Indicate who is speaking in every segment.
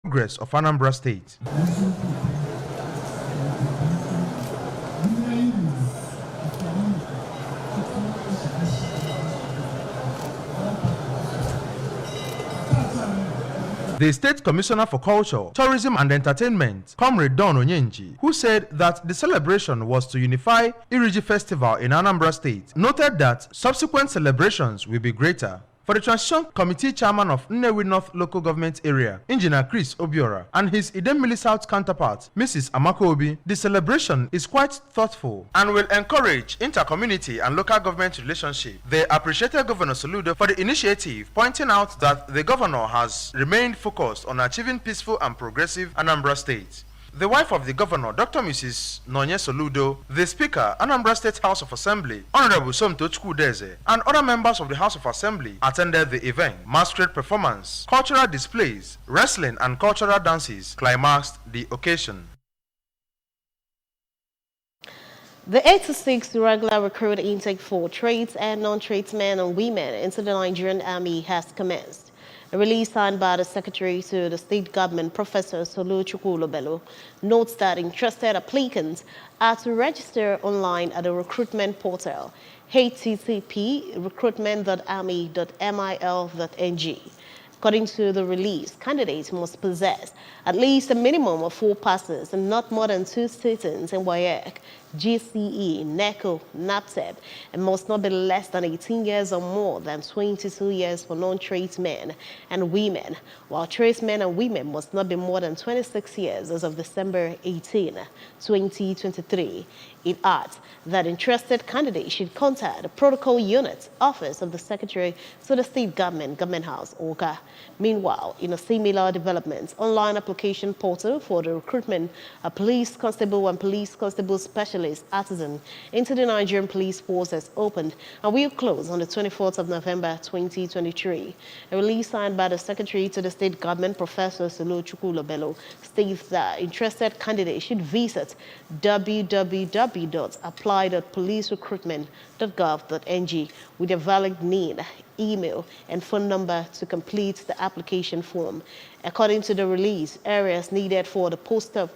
Speaker 1: Progress of Anambra State. The State Commissioner for Culture, Tourism and Entertainment, Comrade Don Onyenji, who said that the celebration was to unify Iriji Festival in Anambra State, noted that subsequent celebrations will be greater. For the Transition Committee Chairman of Nnewi North Local Government Area, Engineer Chris Obiora, and his Idemili South counterpart, Mrs. Amako Obi, the celebration is quite thoughtful and will encourage inter-community and local government relationship. They appreciated Governor Soludo for the initiative, pointing out that the governor has remained focused on achieving peaceful and progressive Anambra State. The wife of the governor, Dr. Mrs. Nonye Soludo, the Speaker, Anambra State House of Assembly, Honorable Somto Chukwudeze, and other members of the House of Assembly attended the event. Masquerade performance, cultural displays, wrestling, and cultural dances climaxed the occasion.
Speaker 2: The 86th regular recruit intake for trades and non-tradesmen and women into the Nigerian Army has commenced. A release signed by the Secretary to the State Government, Professor Solu Chukwulobelo, notes that interested applicants are to register online at the recruitment portal http://recruitment.army.mil.ng. According to the release, candidates must possess at least a minimum of 4 passes and not more than 2 sittings in WAEC, GCE, NECO, NAPTEP, and must not be less than 18 years or more than 22 years for non-tradesmen and women, while tradesmen and women must not be more than 26 years as of December 18, 2023. It adds that interested candidates should contact the Protocol Unit, Office of the Secretary to the State Government, Government House, ORCA. Meanwhile, in a similar development, online application portal for the recruitment of police constable and police constable specialist artisan into the Nigerian Police Force has opened and will close on the 24th of November 2023. A release signed by the Secretary to the State Government, Professor Solu Chukwulobelo, states that interested candidates should visit www.apply.policerecruitment.gov.ng with a valid name, email, and phone number to complete the application form. According to the release, areas needed for the post of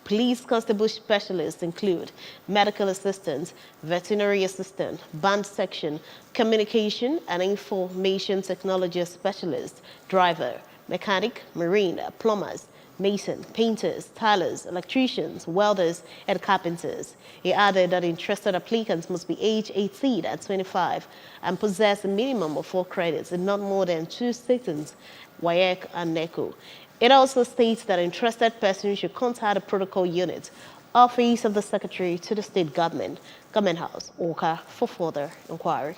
Speaker 2: police constable specialists include medical assistant, veterinary assistant, band section, communication and information technology specialist, driver, mechanic, marine, plumbers, mason, painters, tilers, electricians, welders, and carpenters. He added that interested applicants must be age 18 and 25 and possess a minimum of 4 credits and not more than 2 sittings, WAEC and NECO. It also states that interested persons should contact the Protocol Unit, Office of the Secretary to the State Government, Government House, ORCA, for further inquiry.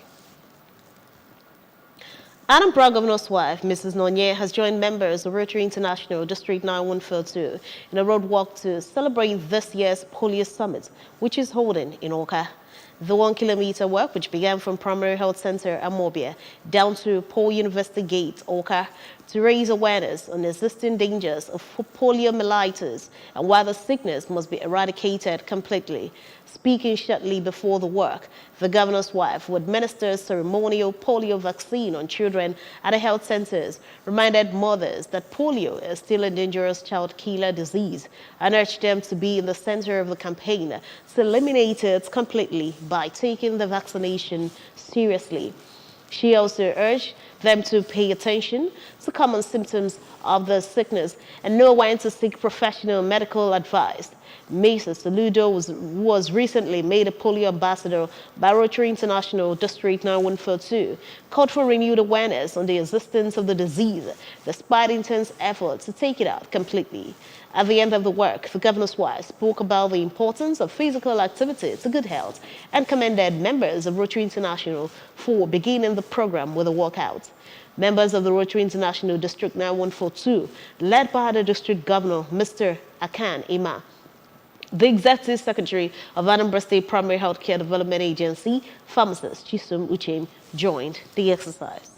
Speaker 2: Anambra Governor's wife, Mrs. Nonye, has joined members of Rotary International District 9142 in a road walk to celebrate this year's Polio Summit, which is holding in Oka. The 1-kilometer walk, which began from Primary Health Center Amobia down to Paul University Gate, Oka, to raise awareness on existing dangers of poliomyelitis and why the sickness must be eradicated completely. Speaking shortly before the work, the governor's wife, who administers ceremonial polio vaccine on children at the health centers, reminded mothers that polio is still a dangerous child killer disease and urged them to be in the center of the campaign to eliminate it completely by taking the vaccination seriously. She also urged them to pay attention to common symptoms of the sickness and know when to seek professional medical advice. Mesa Soludo was recently made a polio ambassador by Rotary International District 9142, called for renewed awareness on the existence of the disease, despite intense efforts to take it out completely. At the end of the work, the governor's wife spoke about the importance of physical activity to good health and commended members of Rotary International for beginning the program with a workout. Members of the Rotary International District 9142, led by the district governor, Mr. Akan Ima, the Executive Secretary of Anambra State Primary Healthcare Development Agency, pharmacist Chisum Uchem, joined the exercise.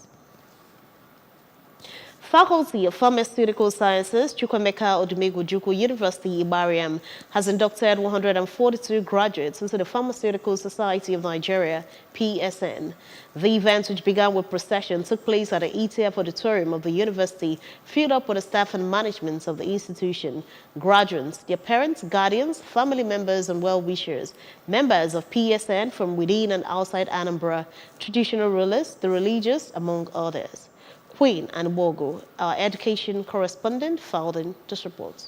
Speaker 2: Faculty of Pharmaceutical Sciences, Chukwemeka Odumegwu University, Ibarriam, has inducted 142 graduates into the Pharmaceutical Society of Nigeria, PSN. The event, which began with procession, took place at the ETF auditorium of the university, filled up with the staff and management of the institution, graduates, their parents, guardians, family members, and well-wishers, members of PSN from within and outside Anambra, traditional rulers, the religious, among others. Queen Anibogo, our education correspondent, filed in this report.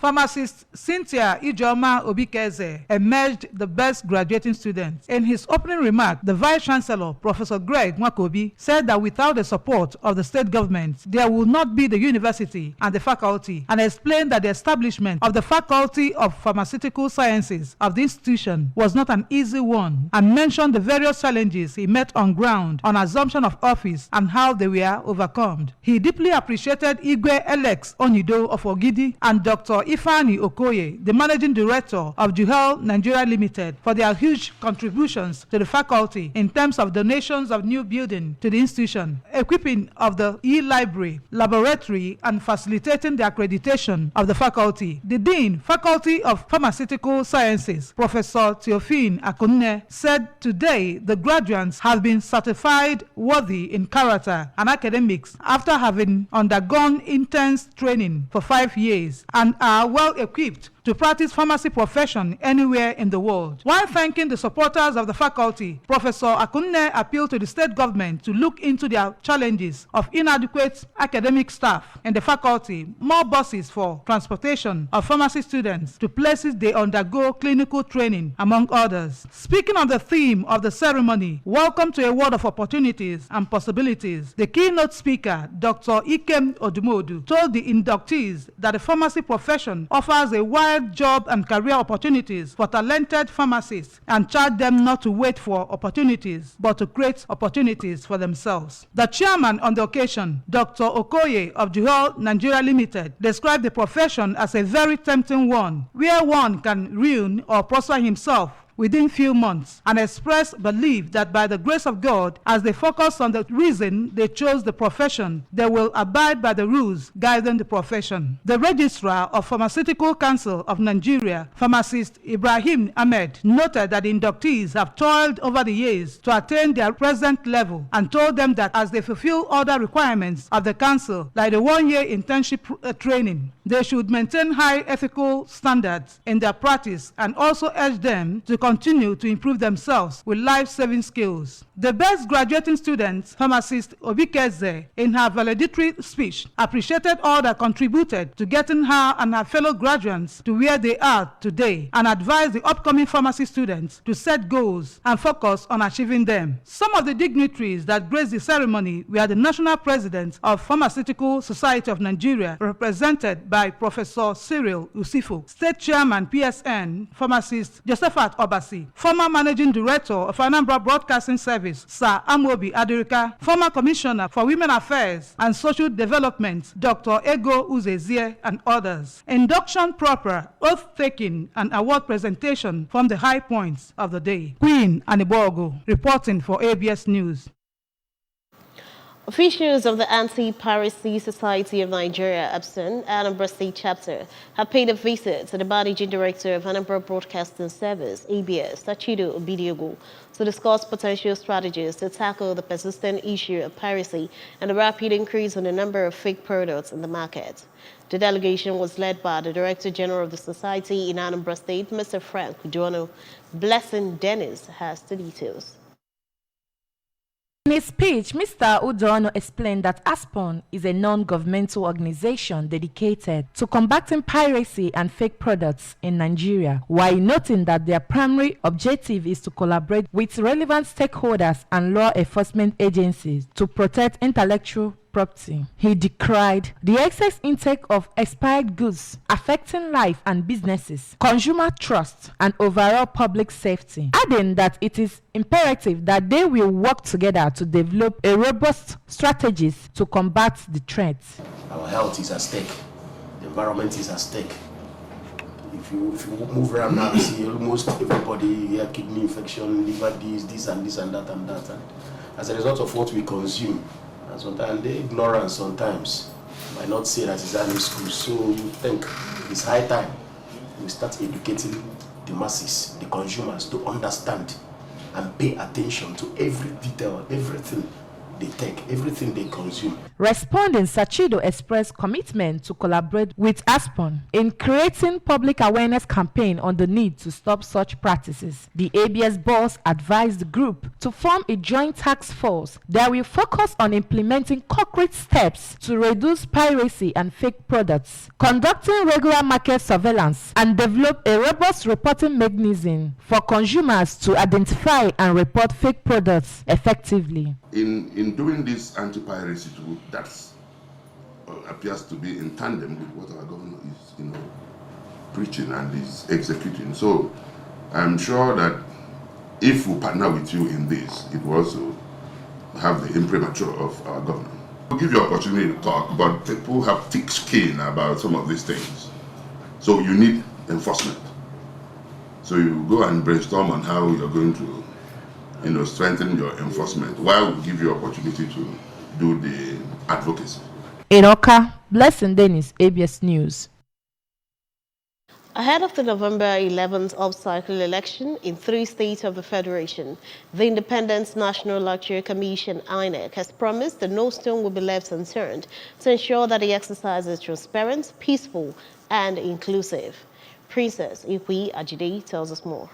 Speaker 3: Pharmacist Cynthia Ijoma Obikeze emerged the best graduating student. In his opening remark, the Vice-Chancellor, Professor Greg Mwakobi, said that without the support of the state government, there will not be the university and the faculty, and explained that the establishment of the Faculty of Pharmaceutical Sciences of the institution was not an easy one, and mentioned the various challenges he met on ground on assumption of office and how they were overcome. He deeply appreciated Igwe Alex Onido of Ogidi and Dr. Ifani Okoye, the Managing Director of Juhel Nigeria Limited, for their huge contributions to the faculty in terms of donations of new building to the institution, equipping of the e-library, laboratory, and facilitating the accreditation of the faculty. The Dean, Faculty of Pharmaceutical Sciences, Professor Theophine Akunne, said today the graduates have been certified worthy in character and academics after having undergone intense training for 5 years and are well equipped to practice pharmacy profession anywhere in the world. While thanking the supporters of the faculty, Professor Akunne appealed to the state government to look into their challenges of inadequate academic staff in the faculty, more buses for transportation of pharmacy students to places they undergo clinical training, among others. Speaking on the theme of the ceremony, Welcome to a World of Opportunities and Possibilities, the keynote speaker, Dr. Ikem Odumodu, told the inductees that the pharmacy profession offers a wide job and career opportunities for talented pharmacists and charged them not to wait for opportunities but to create opportunities for themselves. The chairman on the occasion, Dr. Okoye of Juhel Nigeria Limited, described the profession as a very tempting one, where one can ruin or prosper himself within few months, and expressed belief that by the grace of God, as they focus on the reason they chose the profession, they will abide by the rules guiding the profession. The Registrar of Pharmaceutical Council of Nigeria, Pharmacist Ibrahim Ahmed, noted that the inductees have toiled over the years to attain their present level and told them that as they fulfill other requirements of the council, like the one-year internship training, they should maintain high ethical standards in their practice and also urge them to continue to improve themselves with life-saving skills. The best graduating student, Pharmacist Obikeze, in her valedictory speech, appreciated all that contributed to getting her and her fellow graduates to where they are today and advised the upcoming pharmacy students to set goals and focus on achieving them. Some of the dignitaries that graced the ceremony were the National President of Pharmaceutical Society of Nigeria, represented by Professor Cyril Usifo, State Chairman PSN, Pharmacist Josephat Obasi, former Managing Director of Anambra Broadcasting Service, Sir Amobi Adirika, former Commissioner for Women Affairs and Social Development, Dr. Ego Uzezie, and others. Induction proper, oath-taking, and award presentation from the high points of the day. Queen Anibogo, reporting for ABS News.
Speaker 2: Officials of the Anti-Piracy Society of Nigeria, APSON, Anambra State Chapter, have paid a visit to the Managing Director of Anambra Broadcasting Service, ABS, Tachido Obidiogu, to discuss potential strategies to tackle the persistent issue of piracy and the rapid increase in the number of fake products in the market. The delegation was led by the Director General of the Society in Anambra State, Mr. Frank Udono. Blessing Dennis has the details.
Speaker 4: In his speech, Mr. Udono explained that ASPON is a non-governmental organization dedicated to combating piracy and fake products in Nigeria, while noting that their primary objective is to collaborate with relevant stakeholders and law enforcement agencies to protect intellectual property. He decried the excess intake of expired goods affecting life and businesses, consumer trust, and overall public safety, adding that it is imperative that they will work together to develop a robust strategies to combat the threats.
Speaker 5: Our health is at stake. The environment is at stake. If you move around now, you see almost everybody here, kidney infection, liver this and this and that and that. And as a result of what we consume, And sometimes the ignorance sometimes might not say that it's early school. So you think it's high time we start educating the masses, the consumers, to understand and pay attention to every detail, everything they take, everything they consume.
Speaker 4: Responding, Sachido expressed commitment to collaborate with ASPON in creating public awareness campaign on the need to stop such practices. The ABS boss advised the group to form a joint task force that will focus on implementing concrete steps to reduce piracy and fake products, conducting regular market surveillance, and develop a robust reporting mechanism for consumers to identify and report fake products effectively.
Speaker 6: In doing this anti-piracy tool, that appears to be in tandem with what our government is, preaching and is executing. So I'm sure that if we partner with you in this, it will also have the imprimatur of our government. We'll give you opportunity to talk, but people have thick skin about some of these things. So you need enforcement. So you go and brainstorm on how you're going to strengthen your enforcement, while we give you opportunity to do the advocacy.
Speaker 4: In Oka, Blessing Dennis, ABS News.
Speaker 2: Ahead of the November 11th off-cycle election in 3 states of the Federation, the Independent National Electoral Commission, INEC, has promised that no stone will be left unturned to ensure that the exercise is transparent, peaceful, and inclusive. Princess Ikwi Ajide tells us more.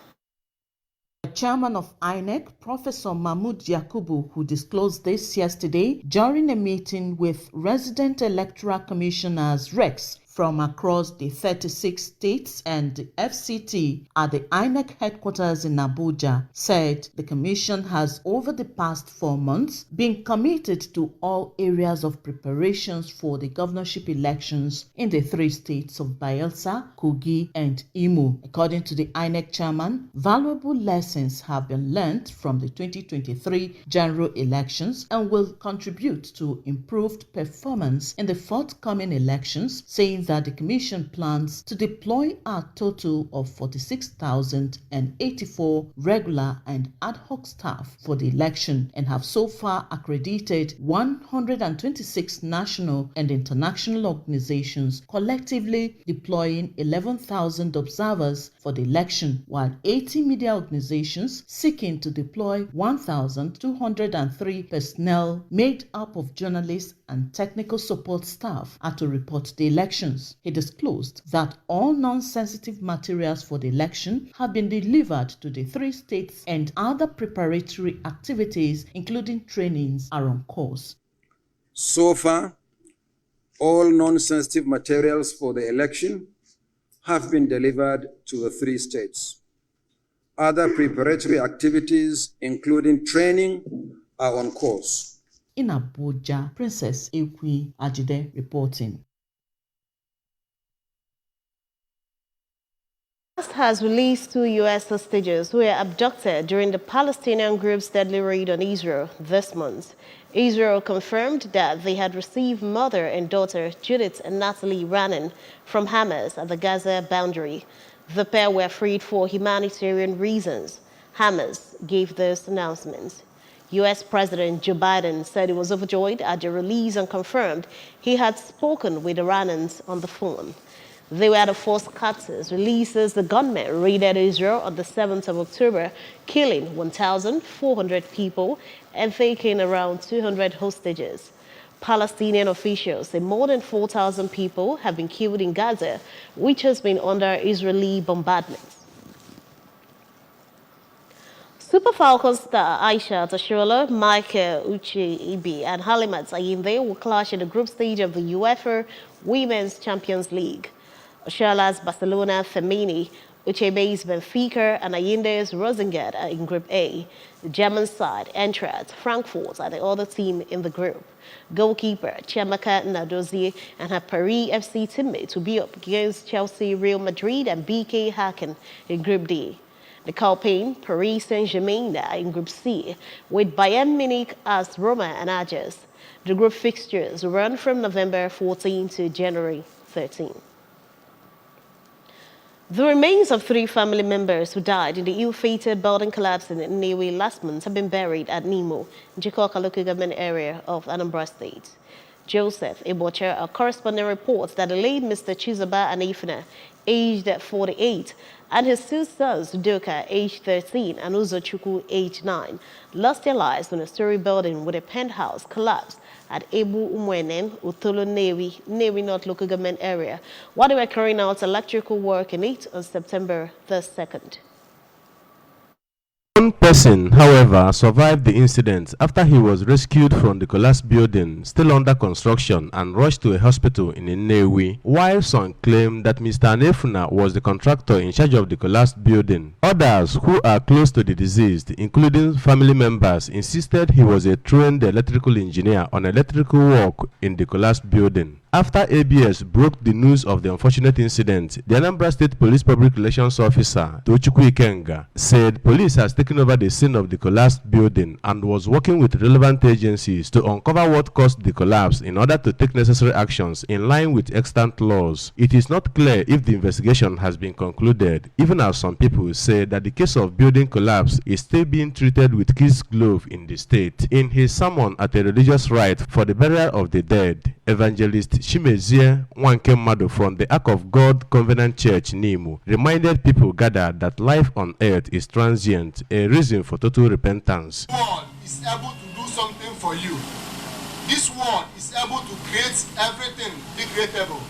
Speaker 7: The chairman of INEC, Professor Mahmoud Yakubu, who disclosed this yesterday during a meeting with resident electoral commissioners REX from across the 36 states and the FCT at the INEC headquarters in Abuja, said the commission has over the past 4 months been committed to all areas of preparations for the governorship elections in the 3 states of Bayelsa, Kogi, and Imo. According to the INEC chairman, valuable lessons have been learned from the 2023 general elections and will contribute to improved performance in the forthcoming elections, saying that the Commission plans to deploy a total of 46,084 regular and ad hoc staff for the election and have so far accredited 126 national and international organizations, collectively deploying 11,000 observers for the election, while 80 media organizations seeking to deploy 1,203 personnel made up of journalists and technical support staff are to report the elections. He disclosed that all non-sensitive materials for the election have been delivered to the 3 states and other preparatory activities, including trainings, are on course.
Speaker 8: So far, all non-sensitive materials for the election have been delivered to the 3 states. Other preparatory activities, including training, are on course.
Speaker 7: In Abuja, Princess Ikwi Ajide reporting.
Speaker 2: Has released 2 U.S. hostages who were abducted during the Palestinian group's deadly raid on Israel this month. Israel confirmed that they had received mother and daughter Judith and Natalie Ranin from Hamas at the Gaza boundary. The pair were freed for humanitarian reasons. Hamas gave this announcement. U.S. President Joe Biden said he was overjoyed at the release and confirmed he had spoken with the Ranins on the phone. They were the first captors released as the gunmen raided Israel on the 7th of October, killing 1,400 people and taking around 200 hostages. Palestinian officials say more than 4,000 people have been killed in Gaza, which has been under Israeli bombardments. Super Falcons star Aisha Tashola, Michael Uche-Ibi, and Halimat Ayinde will clash in the group stage of the UEFA Women's Champions League. Oshala's Barcelona Femini, Uchebe's Benfica, and Ayinde's Rosengard are in Group A. The German side, Eintracht Frankfurt, are the other team in the group. Goalkeeper Chiamaka Nadozie and her Paris FC teammates will be up against Chelsea, Real Madrid, and BK Häcken in Group D. The Calpain, Paris Saint-Germain are in Group C, with Bayern Munich as Roma and Ajax. The group fixtures run from November 14 to January 13. The remains of 3 family members who died in the ill-fated building collapse in Nnewi last month have been buried at Nimo, Njikoka local government area of Anambra State. Joseph Ebocha, a correspondent, reports that the late Mr. Chizoba Anifina, aged 48, and his 2 sons, Doka, aged 13, and Uzochukwu, aged 9, lost their lives when a story building with a penthouse collapsed at Ebu Umwenen, Utolo Nnewi North local government area, while they were carrying out electrical work in it on September the 2nd.
Speaker 1: One person, however, survived the incident after he was rescued from the collapsed building still under construction and rushed to a hospital in Nnewi, while some claim that Mr. Anefuna was the contractor in charge of the collapsed building. Others who are close to the deceased, including family members, insisted he was a trained electrical engineer on electrical work in the collapsed building. After ABS broke the news of the unfortunate incident, the Anambra State Police Public Relations Officer, Tochukwu Ikenga, said police has taken over the scene of the collapsed building and was working with relevant agencies to uncover what caused the collapse in order to take necessary actions in line with extant laws. It is not clear if the investigation has been concluded, even as some people say that the case of building collapse is still being treated with kid's glove in the state. In his sermon at a religious rite for the burial of the dead, Evangelist Chimezie Nwankemmadu from the Ark of God Covenant Church, Nimo, reminded people gathered that life on earth is transient, a reason for total repentance.
Speaker 9: This world is able to do something for you. This world is able to create everything decreatable.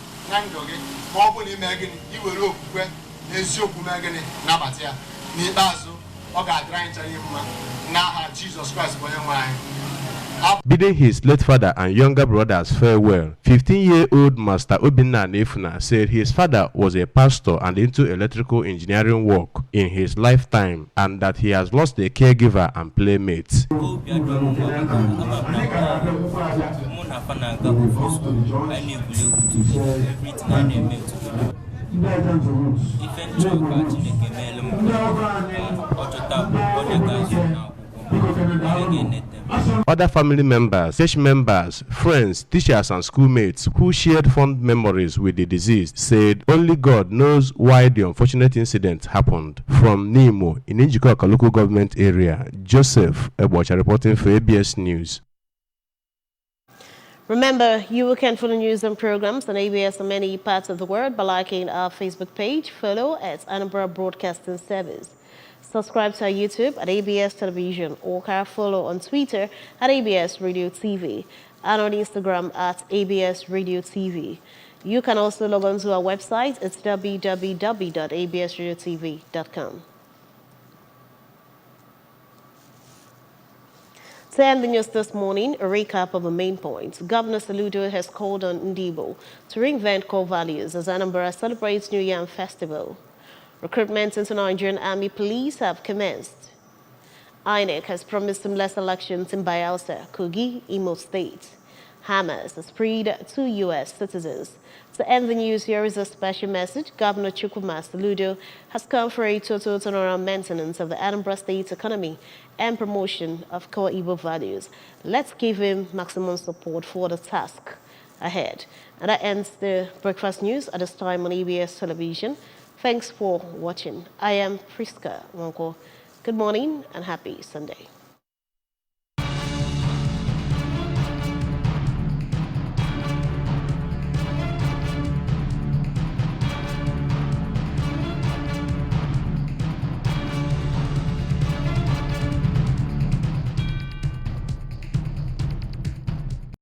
Speaker 9: Jesus Christ.
Speaker 1: Bidding his late father and younger brothers farewell, 15-year-old Master Obinna Anefuna said his father was a pastor and into electrical engineering work in his lifetime, and that he has lost a caregiver and playmate. Other family members, church members, friends, teachers and schoolmates who shared fond memories with the deceased said only God knows why the unfortunate incident happened. From Nimo in Njikoka local government area, Joseph Ebocha reporting for ABS News.
Speaker 2: Remember, you can follow news and programs on ABS in many parts of the world by liking our Facebook page, follow at Anambra Broadcasting Service. Subscribe to our YouTube at ABS Television or follow on Twitter at ABS Radio TV and on Instagram at ABS Radio TV. You can also log on to our website. It's www.absradiotv.com. To end the news this morning, a recap of the main points. Governor Saludo has called on Ndibo to reinvent core values as Anambra celebrates New Yam Festival. Recruitment into Nigerian Army Police have commenced. INEC has promised seamless elections in Bayelsa, Kogi, Imo State. Hamas has freed 2 U.S. citizens. To end the news, here is a special message. Governor Chukwuma Saludo has called for a total turnaround maintenance of the Anambra State economy and promotion of core Igbo values. Let's give him maximum support for the task ahead. And that ends the breakfast news at this time on ABS Television. Thanks for watching. I am Priska Wanko. Good morning and happy Sunday.